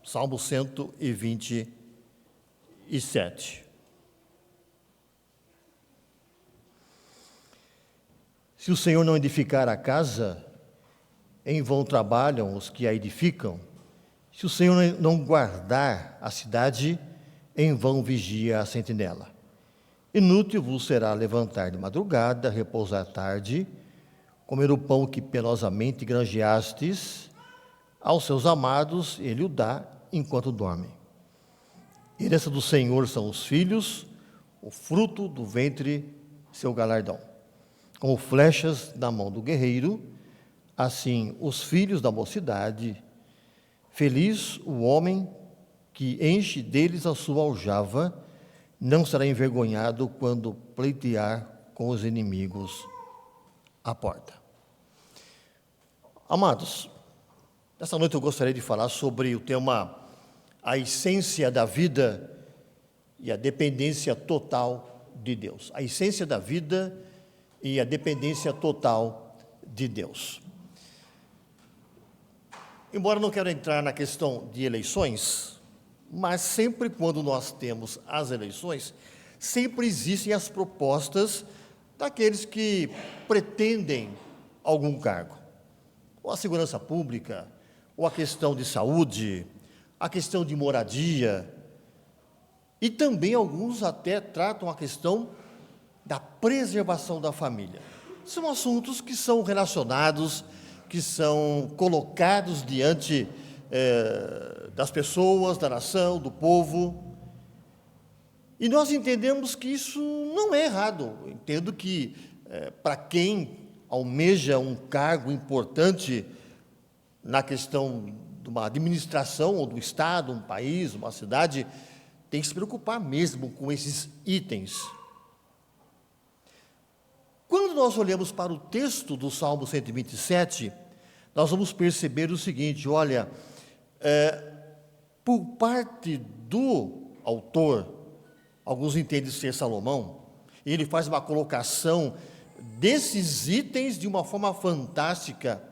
Salmo 127. Se o Senhor não edificar a casa, em vão trabalham os que a edificam. Se o Senhor não guardar a cidade, em vão vigia a sentinela. Inútil vos será levantar de madrugada, repousar tarde, comer o pão que penosamente granjeastes. Aos seus amados ele o dá enquanto dormem. Herança do Senhor são os filhos, o fruto do ventre, seu galardão. Como flechas na mão do guerreiro, assim os filhos da mocidade. Feliz o homem que enche deles a sua aljava, não será envergonhado quando pleitear com os inimigos à porta. Amados, nesta noite eu gostaria de falar sobre o tema a essência da vida e a dependência total de Deus. A essência da vida e a dependência total de Deus. Embora não quero entrar na questão de eleições, mas sempre quando nós temos as eleições, sempre existem as propostas daqueles que pretendem algum cargo. Ou a segurança pública, ou a questão de saúde, a questão de moradia, e também alguns até tratam a questão da preservação da família. São assuntos que são relacionados, que são colocados diante das pessoas, da nação, do povo. E nós entendemos que isso não é errado. Eu entendo que para quem almeja um cargo importante na questão de uma administração, ou do Estado, um país, uma cidade, tem que se preocupar mesmo com esses itens. Quando nós olhamos para o texto do Salmo 127, nós vamos perceber o seguinte, olha, por parte do autor, alguns entendem ser Salomão, ele faz uma colocação desses itens de uma forma fantástica.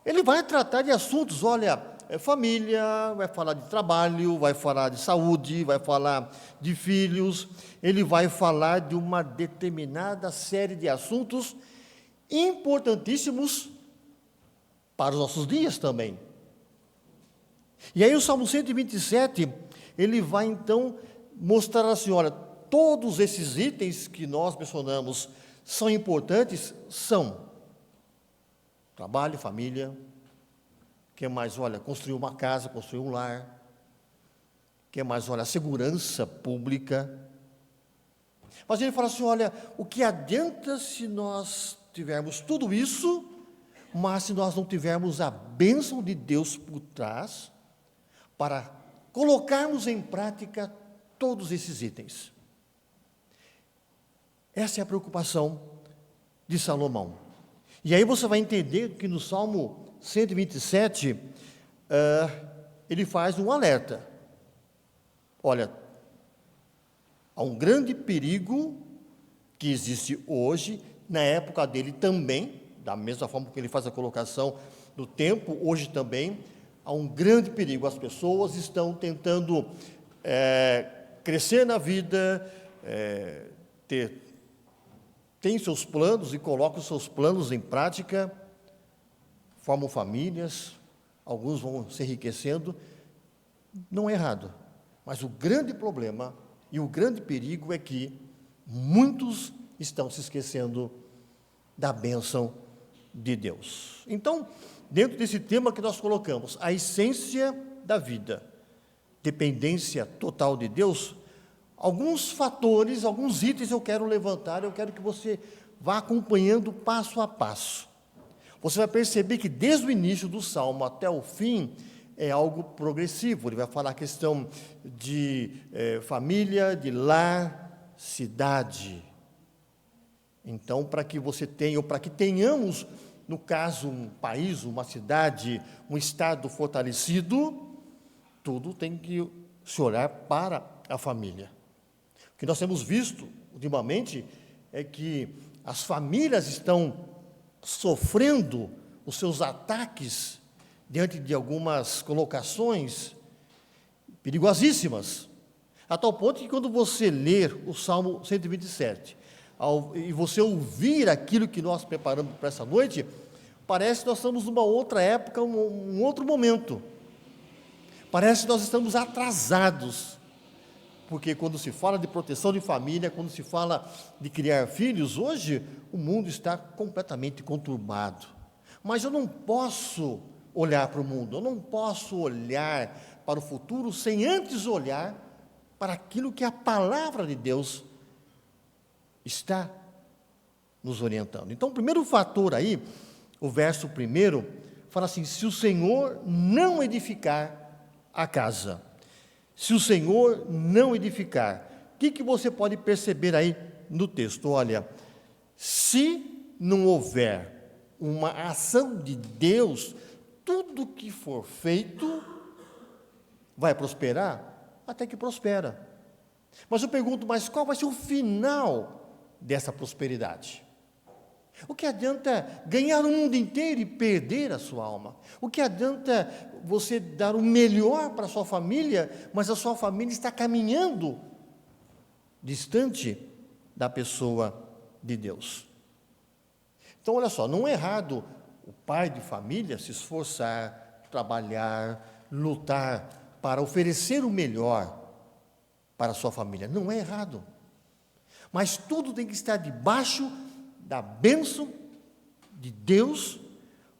Ele vai tratar de assuntos, olha, família, vai falar de trabalho, vai falar de saúde, vai falar de filhos, ele vai falar de uma determinada série de assuntos importantíssimos para os nossos dias também. E aí o Salmo 127, ele vai então mostrar assim, olha, todos esses itens que nós mencionamos são importantes? São. Trabalho, família, que mais? Olha, construir uma casa, construir um lar, que mais? Olha, segurança pública. Mas ele fala assim, olha, o que adianta se nós tivermos tudo isso, mas se nós não tivermos a bênção de Deus por trás, para colocarmos em prática todos esses itens. Essa é a preocupação de Salomão. E aí você vai entender que no Salmo 127, ele faz um alerta. Olha, há um grande perigo que existe hoje, na época dele também, da mesma forma que ele faz a colocação do tempo, hoje também, há um grande perigo. As pessoas estão tentando crescer na vida, têm seus planos e colocam os seus planos em prática, formam famílias, alguns vão se enriquecendo. Não é errado, mas o grande problema e o grande perigo é que muitos estão se esquecendo da bênção de Deus. Então, dentro desse tema que nós colocamos, a essência da vida, dependência total de Deus, alguns fatores, alguns itens eu quero levantar, eu quero que você vá acompanhando passo a passo. Você vai perceber que desde o início do Salmo até o fim é algo progressivo. Ele vai falar a questão de família, de lar, cidade. Então, para que você tenha, ou para que tenhamos, no caso, um país, uma cidade, um estado fortalecido, tudo tem que se olhar para a família. O que nós temos visto, ultimamente, é que as famílias estão sofrendo os seus ataques diante de algumas colocações perigosíssimas, a tal ponto que quando você ler o Salmo 127, e você ouvir aquilo que nós preparamos para essa noite, parece que nós estamos numa outra época, um outro momento. Parece que nós estamos atrasados, porque quando se fala de proteção de família, quando se fala de criar filhos, hoje o mundo está completamente conturbado. Mas eu não posso olhar para o mundo, eu não posso olhar para o futuro sem antes olhar para aquilo que a palavra de Deus está nos orientando. Então, o primeiro fator aí, o verso 1, fala assim: se o Senhor não edificar a casa, se o Senhor não edificar, o que você pode perceber aí no texto? Olha, se não houver uma ação de Deus, tudo que for feito vai prosperar, até que prospera. Mas eu pergunto, mas qual vai ser o final dessa prosperidade? O que adianta ganhar o mundo inteiro e perder a sua alma? O que adianta você dar o melhor para a sua família, mas a sua família está caminhando distante da pessoa de Deus? Então, olha só, não é errado o pai de família se esforçar, trabalhar, lutar para oferecer o melhor para a sua família. Não é errado. Mas tudo tem que estar debaixo da bênção de Deus,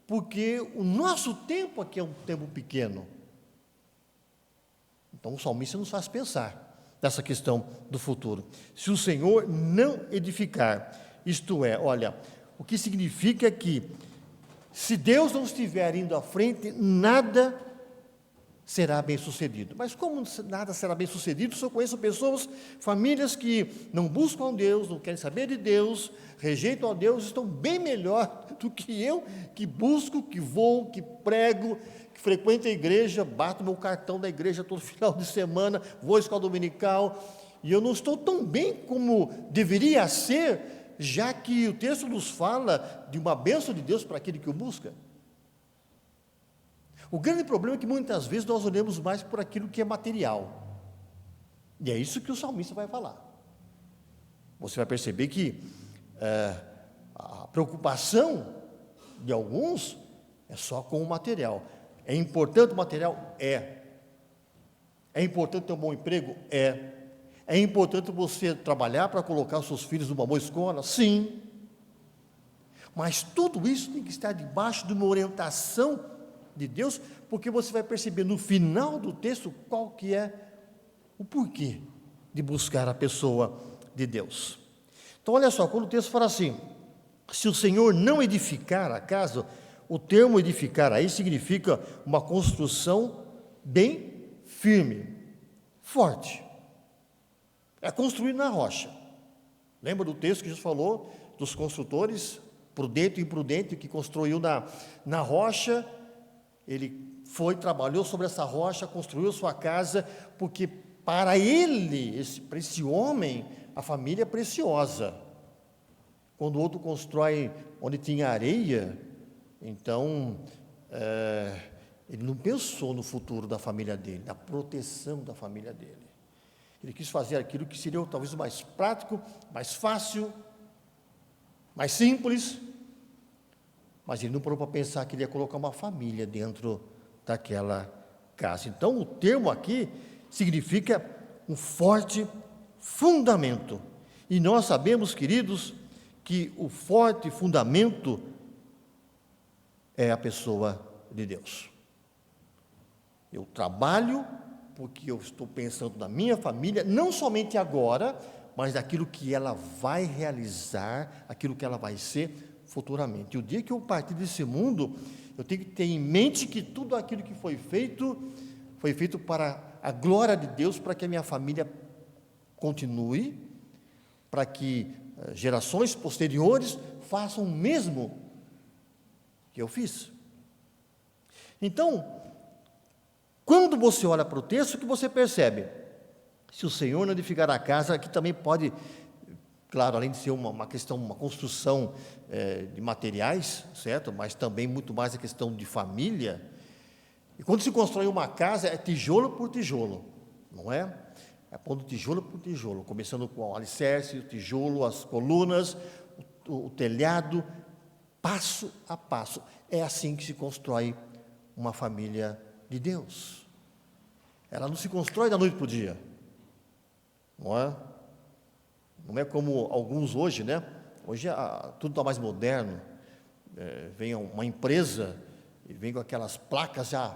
porque o nosso tempo aqui é um tempo pequeno. Então o salmista nos faz pensar nessa questão do futuro. Se o Senhor não edificar, isto é, olha, o que significa que se Deus não estiver indo à frente, nada será bem sucedido. Mas como nada será bem sucedido, se eu conheço pessoas, famílias que não buscam Deus, não querem saber de Deus, rejeitam a Deus, estão bem melhor do que eu, que busco, que vou, que prego, que frequento a igreja, bato meu cartão da igreja todo final de semana, vou à escola dominical, e eu não estou tão bem como deveria ser, já que o texto nos fala de uma bênção de Deus para aquele que o busca. O grande problema é que muitas vezes nós olhamos mais por aquilo que é material. E é isso que o salmista vai falar. Você vai perceber que a preocupação de alguns é só com o material. É importante o material? É. É importante ter um bom emprego? É. É importante você trabalhar para colocar os seus filhos numa boa escola? Sim. Mas tudo isso tem que estar debaixo de uma orientação de Deus, porque você vai perceber no final do texto qual que é o porquê de buscar a pessoa de Deus. Então olha só, quando o texto fala assim, se o Senhor não edificar a casa, o termo edificar aí significa uma construção bem firme, forte. É construir na rocha. Lembra do texto que Jesus falou dos construtores, prudente e imprudente, que construiu na rocha? Ele trabalhou sobre essa rocha, construiu sua casa, porque para ele, para esse homem, a família é preciosa. Quando o outro constrói onde tinha areia, então, ele não pensou no futuro da família dele, na proteção da família dele. Ele quis fazer aquilo que seria talvez o mais prático, mais fácil, mais simples, mas ele não parou para pensar que ele ia colocar uma família dentro daquela casa. Então, o termo aqui significa um forte fundamento. E nós sabemos, queridos, que o forte fundamento é a pessoa de Deus. Eu trabalho porque eu estou pensando na minha família, não somente agora, mas naquilo que ela vai realizar, aquilo que ela vai ser futuramente. E o dia que eu partir desse mundo, eu tenho que ter em mente que tudo aquilo que foi feito para a glória de Deus, para que a minha família continue, para que gerações posteriores façam o mesmo que eu fiz. Então, quando você olha para o texto, o que você percebe? Se o Senhor não edificar a casa, aqui também pode, claro, além de ser uma questão, uma construção de materiais, certo? Mas também muito mais a questão de família. E quando se constrói uma casa, é tijolo por tijolo. não é? É pondo tijolo por tijolo, começando com o alicerce, o tijolo, as colunas, o telhado, passo a passo. É assim que se constrói uma família de Deus. Ela não se constrói da noite para o dia, não é? Não é como alguns hoje, né? Hoje tudo está mais moderno. Vem uma empresa e vem com aquelas placas já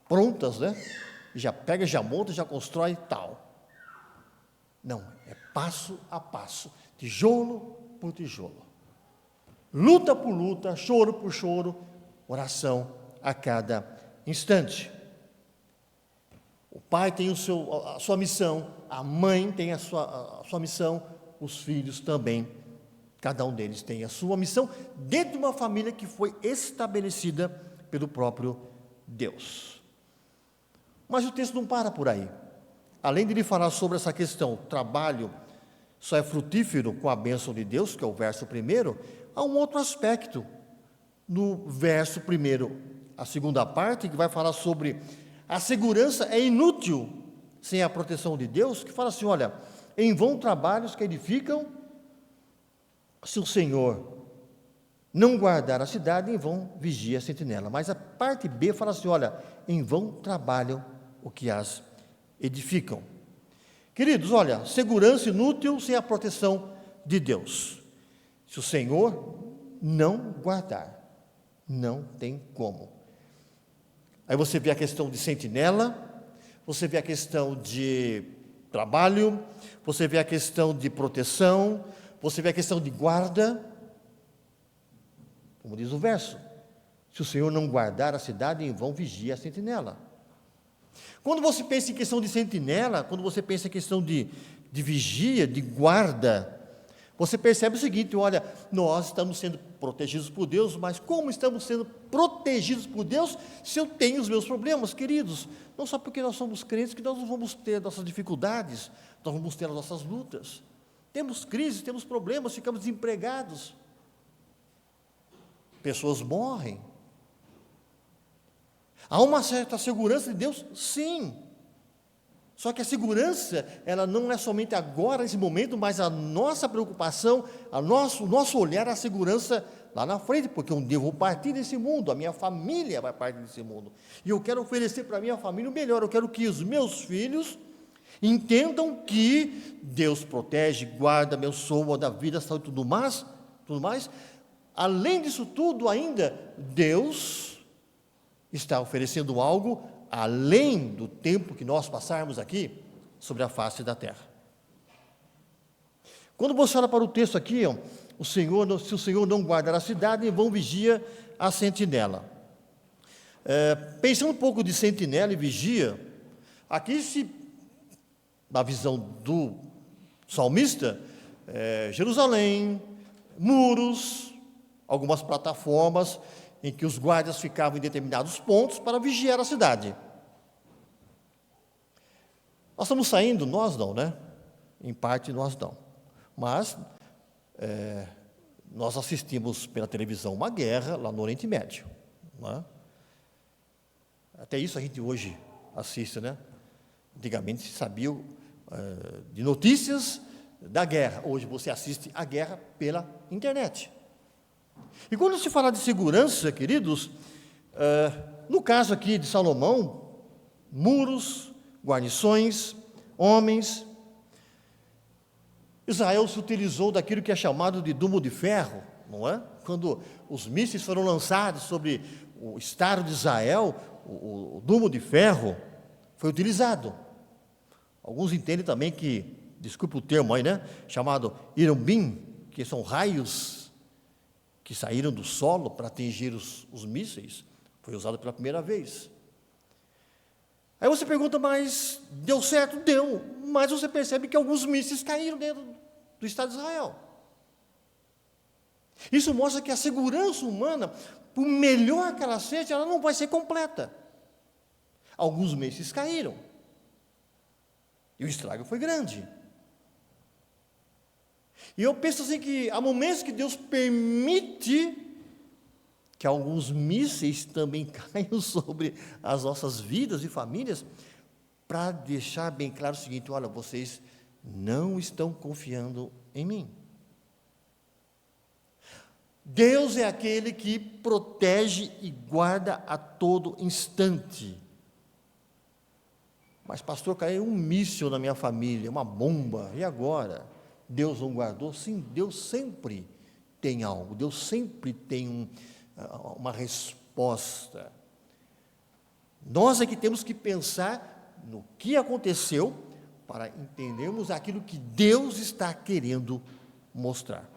prontas, né? E já pega, já monta, já constrói tal. Não, é passo a passo, tijolo por tijolo, luta por luta, choro por choro, oração a cada instante. O pai tem a sua missão, a mãe tem a sua missão, os filhos também, cada um deles tem a sua missão, dentro de uma família que foi estabelecida pelo próprio Deus. Mas o texto não para por aí. Além de ele falar sobre essa questão, trabalho só é frutífero com a bênção de Deus, que é o verso 1, há um outro aspecto no verso 1, a segunda parte, que vai falar sobre a segurança é inútil sem a proteção de Deus, que fala assim, olha, em vão trabalhos que edificam, se o Senhor não guardar a cidade, em vão vigia a sentinela. Mas a parte B fala assim, olha, em vão trabalham o que as edificam. Queridos, olha, segurança inútil sem a proteção de Deus. Se o Senhor não guardar, não tem como. Aí você vê a questão de sentinela, você vê a questão de trabalho, você vê a questão de proteção, você vê a questão de guarda. Como diz o verso, se o Senhor não guardar a cidade, em vão vigia a sentinela. Quando você pensa em questão de sentinela, quando você pensa em questão de vigia, de guarda, você percebe o seguinte, olha, nós estamos sendo protegidos por Deus, mas como estamos sendo protegidos por Deus se eu tenho os meus problemas, queridos? Não só porque nós somos crentes que nós não vamos ter nossas dificuldades, nós vamos ter as nossas lutas. Temos crises, temos problemas, ficamos desempregados. Pessoas morrem. Há uma certa segurança de Deus? Sim. Só que a segurança, ela não é somente agora, nesse momento, mas a nossa preocupação, o nosso olhar, a segurança lá na frente, porque um dia eu vou partir desse mundo, a minha família vai partir desse mundo. E eu quero oferecer para a minha família o melhor, eu quero que os meus filhos entendam que Deus protege, guarda, abençoa, dá vida, saúde e tudo mais. Além disso tudo ainda, Deus está oferecendo algo além do tempo que nós passarmos aqui sobre a face da terra. Quando você olha para o texto aqui, se o Senhor não guardar a cidade, em vão vigia a sentinela. Pensando um pouco de sentinela e vigia, aqui na visão do salmista, Jerusalém, muros, algumas plataformas, em que os guardas ficavam em determinados pontos para vigiar a cidade. Nós estamos saindo, nós não, né? Em parte nós não. Mas nós assistimos pela televisão uma guerra lá no Oriente Médio. Não é? Até isso a gente hoje assiste, né? Antigamente se sabia de notícias da guerra. Hoje você assiste a guerra pela internet. E quando se fala de segurança, queridos, no caso aqui de Salomão, muros, guarnições, homens, Israel se utilizou daquilo que é chamado de dumo de ferro, não é? Quando os mísseis foram lançados sobre o estado de Israel, o dumo de ferro foi utilizado. Alguns entendem também que, desculpe o termo aí, né? Chamado irumbim, que são raios que saíram do solo para atingir os mísseis, foi usado pela primeira vez. Aí você pergunta, mas deu certo? Deu, mas você percebe que alguns mísseis caíram dentro do Estado de Israel. Isso mostra que a segurança humana, por melhor que ela seja, ela não vai ser completa. Alguns mísseis caíram, e o estrago foi grande. E eu penso assim que há momentos que Deus permite que alguns mísseis também caiam sobre as nossas vidas e famílias, para deixar bem claro o seguinte: olha, vocês não estão confiando em mim. Deus é aquele que protege e guarda a todo instante. Mas, pastor, caiu um míssil na minha família, uma bomba, e agora? Deus não guardou? Sim, Deus sempre tem algo, Deus sempre tem uma resposta. Nós é que temos que pensar no que aconteceu para entendermos aquilo que Deus está querendo mostrar.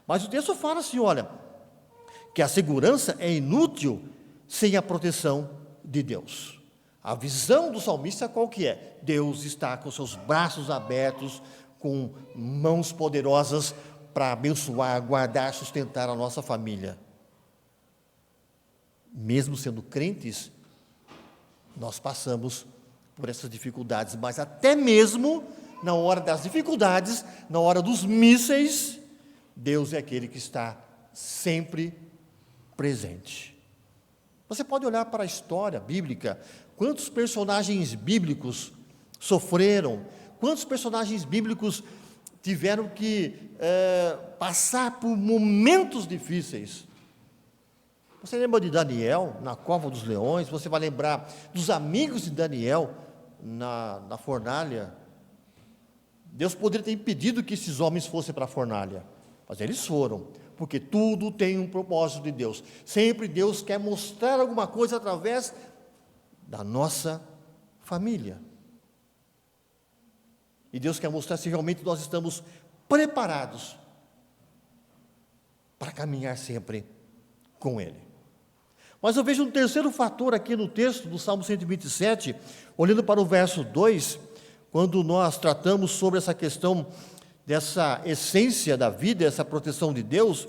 Mas o texto fala assim, olha, que a segurança é inútil sem a proteção de Deus. A visão do salmista qual que é? Deus está com seus braços abertos, com mãos poderosas para abençoar, guardar, sustentar a nossa família. Mesmo sendo crentes, nós passamos por essas dificuldades, mas até mesmo na hora das dificuldades, na hora dos mísseis, Deus é aquele que está sempre presente. Você pode olhar para a história bíblica, quantos personagens bíblicos sofreram, quantos personagens bíblicos tiveram que passar por momentos difíceis. Você lembra de Daniel, na cova dos leões? Você vai lembrar dos amigos de Daniel, na fornalha. Deus poderia ter impedido que esses homens fossem para a fornalha, mas eles foram, porque tudo tem um propósito de Deus. Sempre Deus quer mostrar alguma coisa através da nossa família. E Deus quer mostrar se realmente nós estamos preparados para caminhar sempre com Ele. Mas eu vejo um terceiro fator aqui no texto do Salmo 127, olhando para o verso 2, quando nós tratamos sobre essa questão dessa essência da vida, essa proteção de Deus.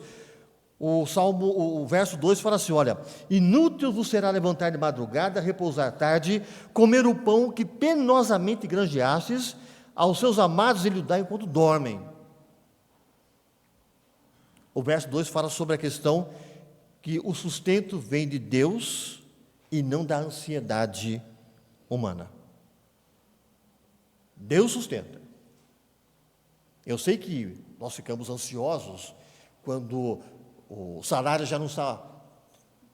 O verso 2 fala assim, olha, inútil vos será levantar de madrugada, repousar tarde, comer o pão que penosamente granjeastes, aos seus amados ele o dá enquanto dormem. O verso 2 fala sobre a questão que o sustento vem de Deus e não da ansiedade humana. Deus sustenta. Eu sei que nós ficamos ansiosos quando o salário já não está,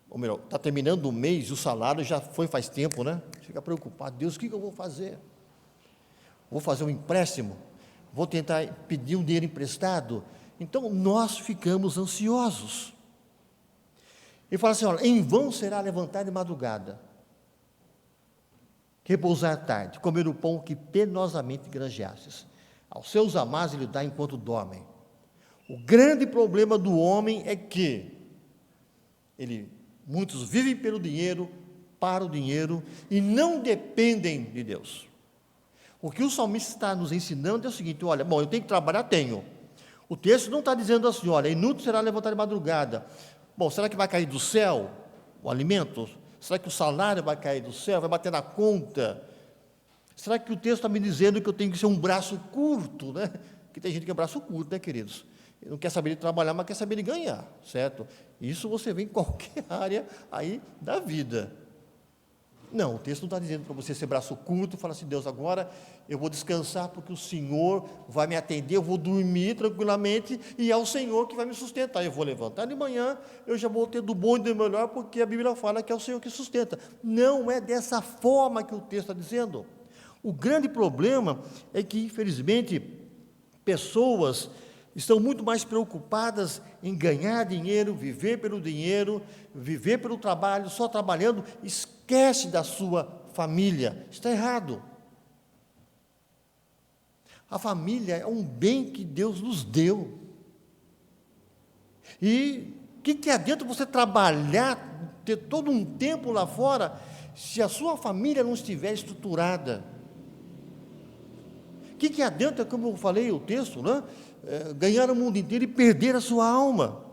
ou melhor, está terminando o mês e o salário já foi faz tempo, né? Fica preocupado, Deus, o que eu vou fazer? Vou fazer um empréstimo? Vou tentar pedir um dinheiro emprestado? Então, nós ficamos ansiosos. Ele fala assim, olha, em vão será levantar de madrugada, repousar tarde, comer o pão que penosamente granjeastes. Aos seus amados ele dá enquanto dormem. O grande problema do homem é que muitos vivem pelo dinheiro, para o dinheiro, e não dependem de Deus. O que o salmista está nos ensinando é o seguinte, olha, bom, eu tenho que trabalhar, tenho. O texto não está dizendo assim, olha, inútil será levantar de madrugada. Bom, será que vai cair do céu o alimento? Será que o salário vai cair do céu, vai bater na conta? Será que o texto está me dizendo que eu tenho que ser um braço curto, né? Porque tem gente que é braço curto, né, queridos? Não quer saber de trabalhar, mas quer saber de ganhar, certo? Isso você vê em qualquer área aí da vida. Não, o texto não está dizendo para você ser braço curto, falar assim, Deus, agora eu vou descansar porque o Senhor vai me atender, eu vou dormir tranquilamente e é o Senhor que vai me sustentar. Eu vou levantar de manhã, eu já vou ter do bom e do melhor, porque a Bíblia fala que é o Senhor que sustenta. Não é dessa forma que o texto está dizendo. O grande problema é que, infelizmente, pessoas estão muito mais preocupadas em ganhar dinheiro, viver pelo trabalho, só trabalhando, esquece da sua família. Está errado. A família é um bem que Deus nos deu. E o que adianta você trabalhar, ter todo um tempo lá fora, se a sua família não estiver estruturada? O que adianta, como eu falei o texto, né? Ganhar o mundo inteiro e perder a sua alma?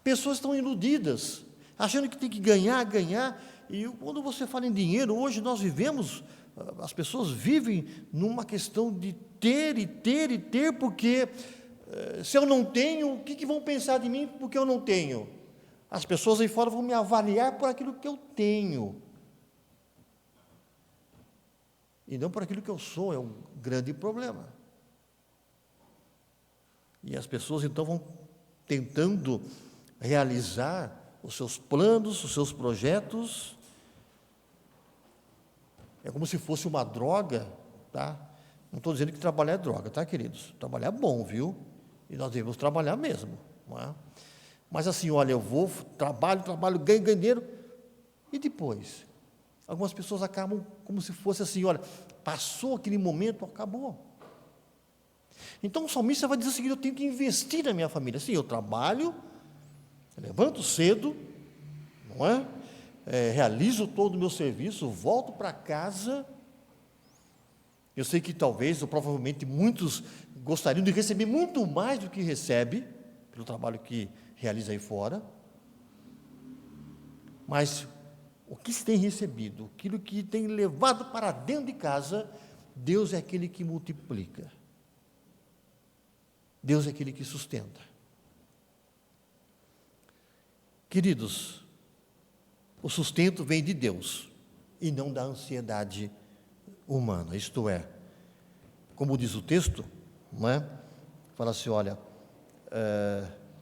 Pessoas estão iludidas, achando que tem que ganhar, e quando você fala em dinheiro, hoje nós vivemos, as pessoas vivem numa questão de ter e ter e ter, porque se eu não tenho, o que vão pensar de mim porque eu não tenho? As pessoas aí fora vão me avaliar por aquilo que eu tenho. e não por aquilo que eu sou, é um grande problema. E as pessoas então vão tentando realizar os seus planos, os seus projetos. É como se fosse uma droga, tá? Não estou dizendo que trabalhar é droga, tá, queridos? Trabalhar é bom, viu? E nós devemos trabalhar mesmo, não é? Mas assim, olha, eu vou, trabalho, ganho dinheiro, e depois? Algumas pessoas acabam como se fosse assim, olha, passou aquele momento, acabou. Então o salmista vai dizer o seguinte: eu tenho que investir na minha família. Sim, eu trabalho, levanto cedo, não é? Realizo todo o meu serviço, volto para casa. Eu sei que talvez, ou provavelmente, muitos gostariam de receber muito mais do que recebe, pelo trabalho que realiza aí fora. Mas o que se tem recebido, aquilo que tem levado para dentro de casa, Deus é aquele que multiplica. Deus é aquele que sustenta. Queridos, o sustento vem de Deus e não da ansiedade humana. Isto é, como diz o texto, não é? Fala assim, olha,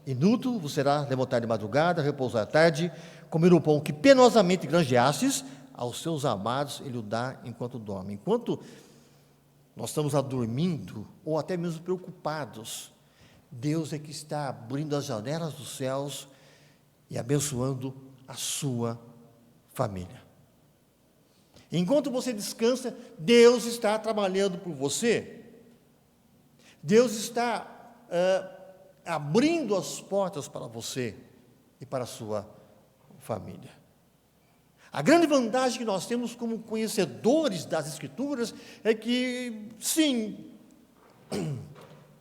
inútil você será levantar de madrugada, repousar à tarde, comer o pão que penosamente granjeastes, aos seus amados ele o dá enquanto dorme. Enquanto nós estamos lá dormindo, ou até mesmo preocupados, Deus é que está abrindo as janelas dos céus e abençoando a sua família. Enquanto você descansa, Deus está trabalhando por você. Deus está abrindo as portas para você e para a sua família. A grande vantagem que nós temos como conhecedores das Escrituras é que, sim,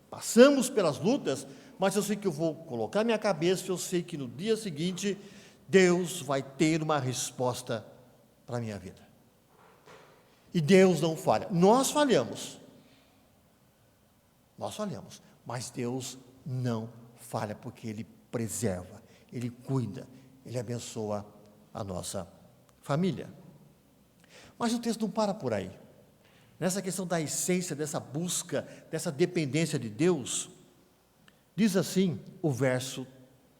passamos pelas lutas, mas eu sei que eu vou colocar minha cabeça, eu sei que no dia seguinte, Deus vai ter uma resposta para a minha vida. E Deus não falha. Nós falhamos, mas Deus não falha, porque Ele preserva, Ele cuida, Ele abençoa a nossa família. Mas o texto não para por aí. Nessa questão da essência, dessa busca, dessa dependência de Deus, diz assim o verso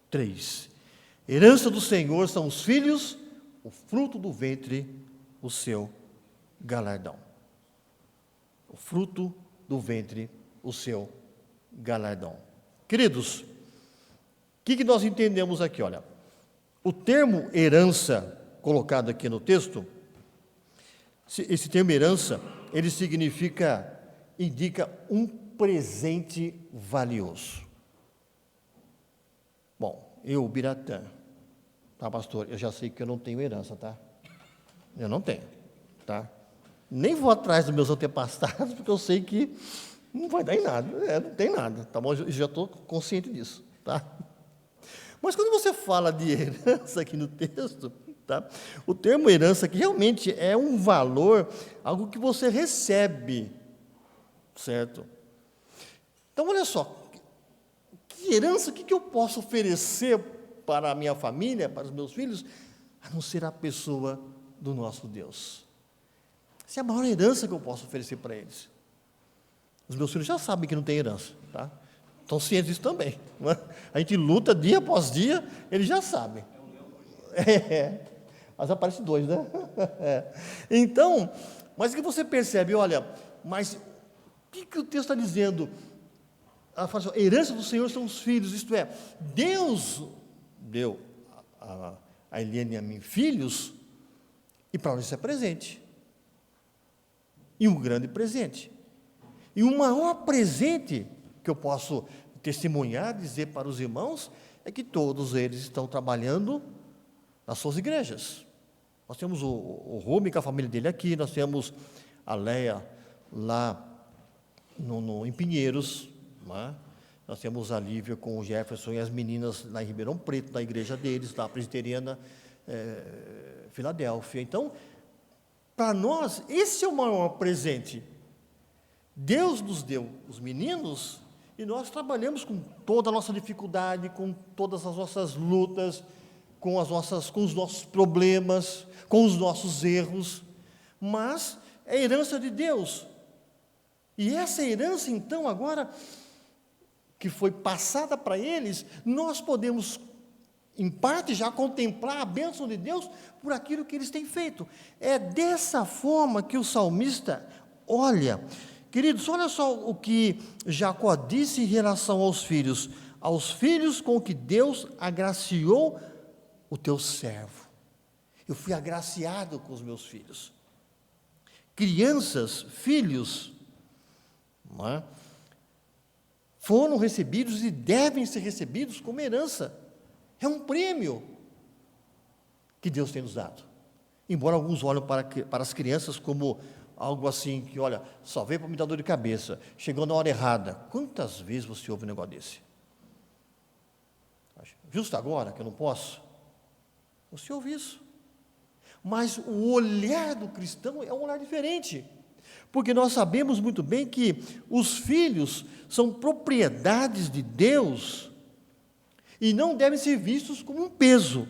3: herança do Senhor são os filhos, o fruto do ventre, o seu galardão. O fruto do ventre, o seu galardão. Queridos, o que nós entendemos aqui? Olha, o termo herança, colocado aqui no texto, esse termo herança, ele indica um presente valioso. Bom, eu, Biratã, tá, pastor, eu já sei que eu não tenho herança, tá? Eu não tenho, tá? Nem vou atrás dos meus antepassados, porque eu sei que não vai dar em nada, não tem nada, tá bom? Eu já estou consciente disso, tá? Mas quando você fala de herança aqui no texto, tá? O termo herança aqui realmente é um valor, algo que você recebe, certo? Então, olha só, que herança, o que eu posso oferecer para a minha família, para os meus filhos, a não ser a pessoa do nosso Deus? Essa é a maior herança que eu posso oferecer para eles. Os meus filhos já sabem que não tem herança, tá? Estão cientes disso também, não é? A gente luta dia após dia, eles já sabem. Mas aparece dois, né? Então, mas o que você percebe, olha, mas o que o texto está dizendo? Ela fala assim, a herança do Senhor são os filhos, isto é, Deus deu a Eliane e a mim filhos, e para nós isso é presente. E um grande presente. E o maior presente que eu posso testemunhar, dizer para os irmãos, é que todos eles estão trabalhando nas suas igrejas. Nós temos o Rubem com a família dele aqui, nós temos a Leia lá em Pinheiros, né? Nós temos a Lívia com o Jefferson e as meninas lá em Ribeirão Preto, na igreja deles, da Presbiteriana Filadélfia. Então, para nós, esse é o maior presente. Deus nos deu os meninos e nós trabalhamos com toda a nossa dificuldade, com todas as nossas lutas, com os nossos problemas, com os nossos erros, mas é herança de Deus. E essa herança, então, agora, que foi passada para eles, nós podemos, em parte, já contemplar a bênção de Deus por aquilo que eles têm feito. É dessa forma que o salmista olha. Queridos, olha só o que Jacó disse em relação aos filhos com que Deus agraciou o teu servo. Eu fui agraciado com os meus filhos. Crianças, filhos, não é? Foram recebidos e devem ser recebidos como herança. É um prêmio que Deus tem nos dado. Embora alguns olhem para as crianças como algo assim, que olha, só veio para me dar dor de cabeça, chegou na hora errada. Quantas vezes você ouve um negócio desse? Justo agora que eu não posso? Você ouve isso. Mas o olhar do cristão é um olhar diferente. Porque nós sabemos muito bem que os filhos são propriedades de Deus e não devem ser vistos como um peso,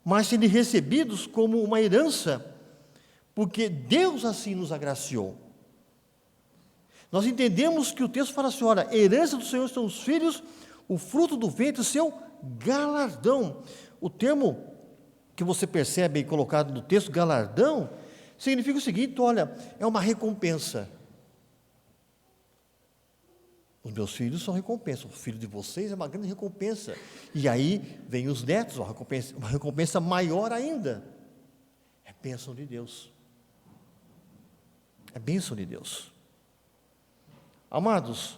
mas serem recebidos como uma herança, porque Deus assim nos agraciou. Nós entendemos que o texto fala assim, olha, herança do Senhor são os filhos, o fruto do ventre, o seu galardão. O termo que você percebe aí colocado no texto, galardão, significa o seguinte, olha, é uma recompensa. Os meus filhos são recompensa, o filho de vocês é uma grande recompensa. E aí vem os netos, uma recompensa maior ainda. É bênção de Deus. É bênção de Deus. Amados,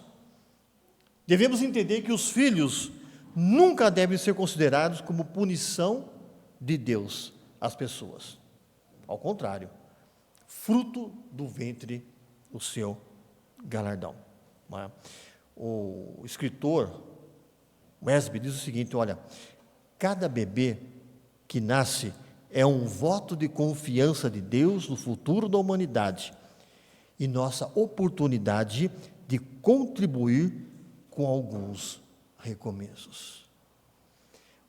devemos entender que os filhos nunca devem ser considerados como punição de Deus às pessoas. Ao contrário, fruto do ventre, o seu galardão. Não é? O escritor Wesley diz o seguinte, olha, cada bebê que nasce é um voto de confiança de Deus no futuro da humanidade e nossa oportunidade de contribuir com alguns recomeços.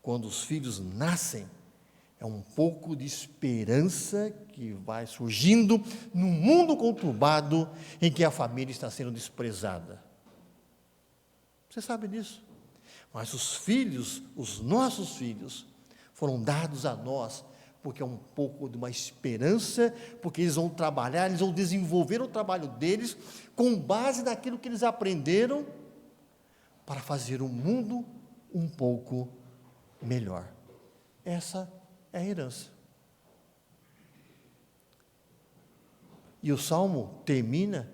Quando os filhos nascem, é um pouco de esperança que vai surgindo num mundo conturbado em que a família está sendo desprezada. Você sabe disso? Mas os filhos, os nossos filhos, foram dados a nós, porque é um pouco de uma esperança, porque eles vão trabalhar, eles vão desenvolver o trabalho deles com base naquilo que eles aprenderam para fazer o mundo um pouco melhor. Essa é a herança. E o Salmo termina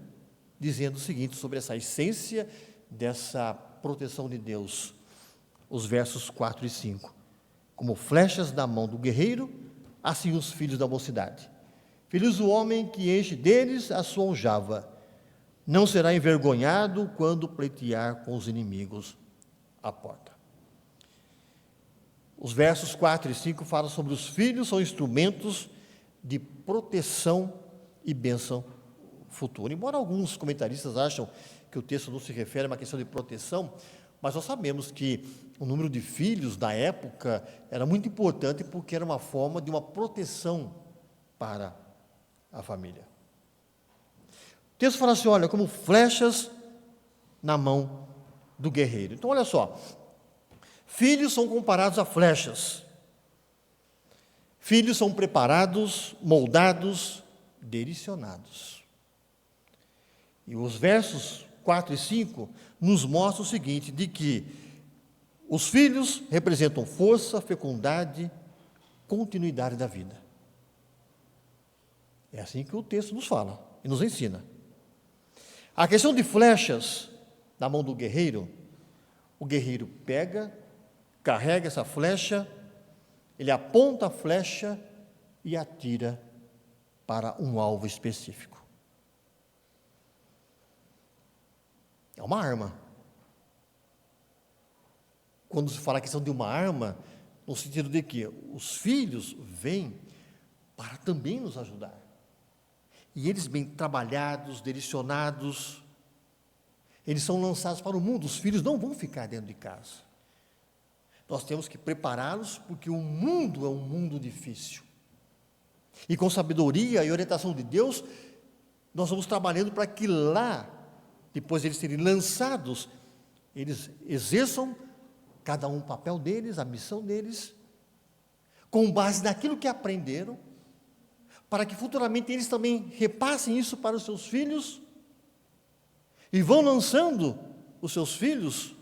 dizendo o seguinte sobre essa essência dessa proteção de Deus. Os versos 4 e 5. Como flechas na mão do guerreiro, assim os filhos da mocidade. Feliz o homem que enche deles a sua aljava. Não será envergonhado quando pleitear com os inimigos à porta. Os versos 4 e 5 falam sobre os filhos, são instrumentos de proteção e bênção futura. Embora alguns comentaristas acham que o texto não se refere a uma questão de proteção, mas nós sabemos que o número de filhos da época era muito importante porque era uma forma de uma proteção para a família. O texto fala assim, olha, como flechas na mão do guerreiro. Então, olha só, filhos são comparados a flechas. Filhos são preparados, moldados, direcionados. E os versos 4 e 5 nos mostram o seguinte, de que os filhos representam força, fecundidade, continuidade da vida. É assim que o texto nos fala e nos ensina. A questão de flechas na mão do guerreiro, o guerreiro pega, carrega essa flecha, ele aponta a flecha e atira para um alvo específico. É uma arma. Quando se fala a questão de uma arma, no sentido de que os filhos vêm para também nos ajudar. E eles bem trabalhados, direcionados, eles são lançados para o mundo. Os filhos não vão ficar dentro de casa. Nós temos que prepará-los, porque o mundo é um mundo difícil. E com sabedoria e orientação de Deus, nós vamos trabalhando para que lá, depois de eles serem lançados, eles exerçam cada um o papel deles, a missão deles, com base naquilo que aprenderam, para que futuramente eles também repassem isso para os seus filhos, e vão lançando os seus filhos,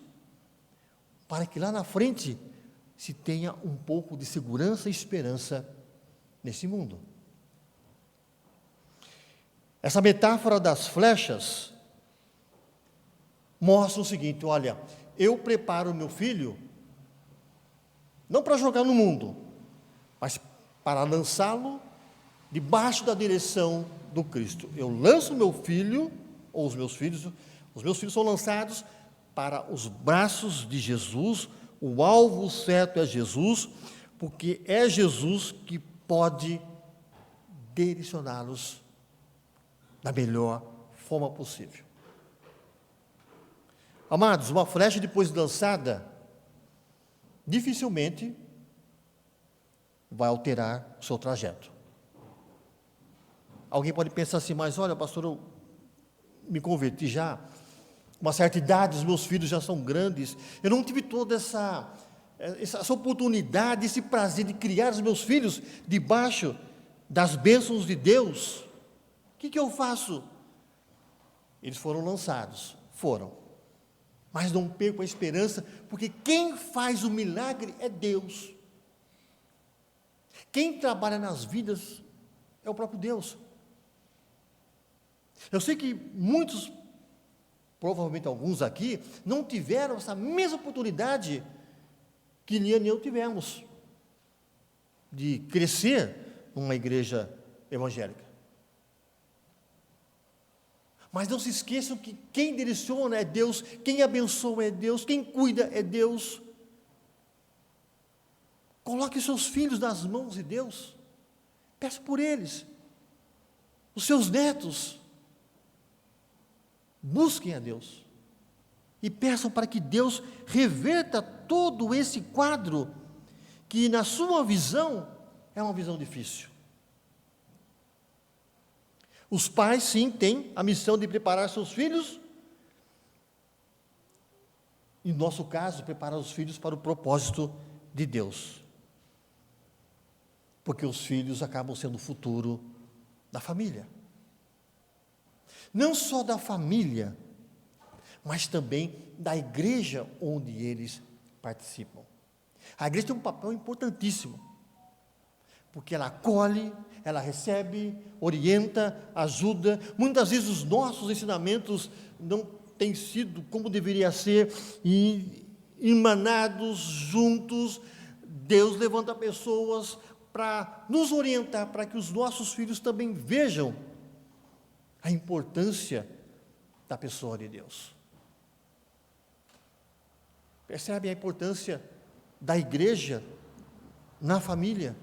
para que lá na frente se tenha um pouco de segurança e esperança nesse mundo. Essa metáfora das flechas mostra o seguinte: olha, eu preparo o meu filho, não para jogar no mundo, mas para lançá-lo debaixo da direção do Cristo. Eu lanço meu filho, ou os meus filhos são lançados para os braços de Jesus, o alvo certo é Jesus, porque é Jesus que pode direcioná-los da melhor forma possível. Amados, uma flecha depois lançada, dificilmente vai alterar o seu trajeto. Alguém pode pensar assim, mas olha, pastor, eu me converti já, uma certa idade, os meus filhos já são grandes, eu não tive toda essa oportunidade, esse prazer de criar os meus filhos debaixo das bênçãos de Deus. O que eu faço? Eles foram lançados, mas não perco a esperança, porque quem faz o milagre é Deus. Quem trabalha nas vidas é o próprio Deus. Eu sei que muitos, provavelmente alguns aqui, não tiveram essa mesma oportunidade que Liane e eu tivemos, de crescer numa igreja evangélica. Mas não se esqueçam que quem direciona é Deus, quem abençoa é Deus, quem cuida é Deus. Coloque seus filhos nas mãos de Deus, peça por eles, os seus netos, busquem a Deus e peçam para que Deus reverta todo esse quadro que na sua visão é uma visão difícil. Os pais, sim, têm a missão de preparar seus filhos, e no nosso caso, preparar os filhos para o propósito de Deus, porque os filhos acabam sendo o futuro da família. Não só da família, mas também da igreja onde eles participam. A igreja tem um papel importantíssimo, porque ela acolhe, ela recebe, orienta, ajuda. Muitas vezes os nossos ensinamentos não têm sido como deveria ser, e emanados juntos, Deus levanta pessoas para nos orientar, para que os nossos filhos também vejam a importância da pessoa de Deus. Percebe a importância da igreja na família?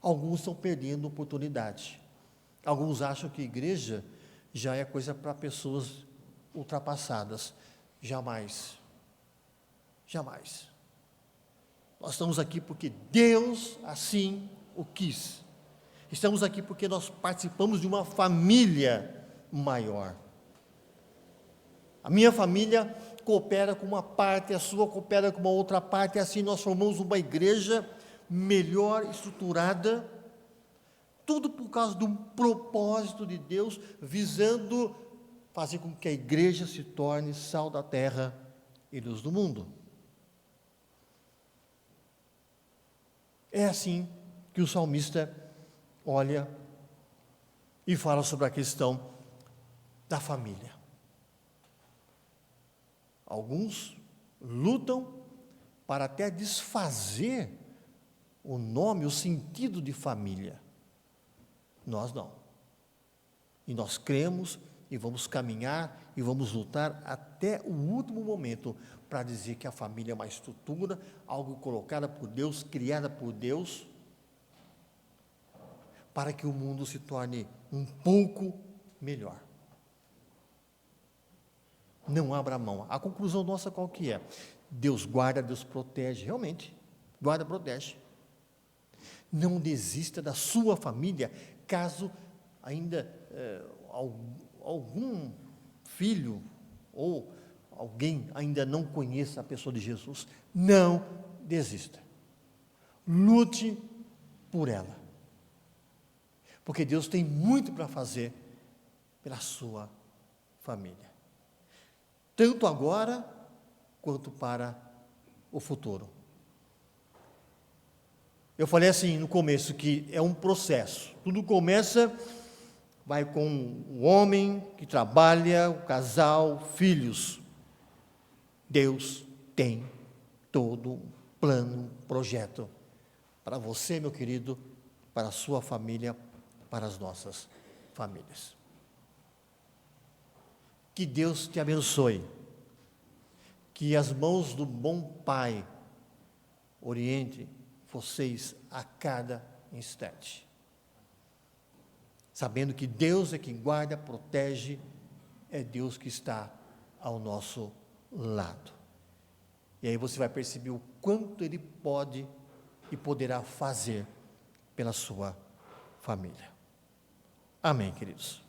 Alguns estão perdendo oportunidade. Alguns acham que igreja já é coisa para pessoas ultrapassadas. Jamais. Jamais. Nós estamos aqui porque Deus assim o quis. Estamos aqui porque nós participamos de uma família maior. A minha família coopera com uma parte, a sua coopera com uma outra parte, e assim nós formamos uma igreja melhor estruturada, tudo por causa de um propósito de Deus, visando fazer com que a igreja se torne sal da terra e luz do mundo. É assim que o salmista olha e fala sobre a questão da família. Alguns lutam para até desfazer o nome, o sentido de família. Nós não. E nós cremos e vamos caminhar e vamos lutar até o último momento para dizer que a família é uma estrutura, algo colocada por Deus, criada por Deus, para que o mundo se torne um pouco melhor. Não abra mão. A conclusão nossa qual que é? Deus guarda, Deus protege, realmente, guarda, protege. Não desista da sua família, caso ainda algum filho ou alguém ainda não conheça a pessoa de Jesus, não desista. Lute por ela. Porque Deus tem muito para fazer pela sua família. Tanto agora, quanto para o futuro. Eu falei assim no começo, que é um processo. Tudo começa, vai com o homem que trabalha, o casal, filhos. Deus tem todo um plano, um projeto para você, meu querido, para a sua família, para as nossas famílias. Que Deus te abençoe. Que as mãos do bom Pai oriente vocês a cada instante. Sabendo que Deus é quem guarda, protege, é Deus que está ao nosso lado. E aí você vai perceber o quanto Ele pode e poderá fazer pela sua família. Amém, queridos.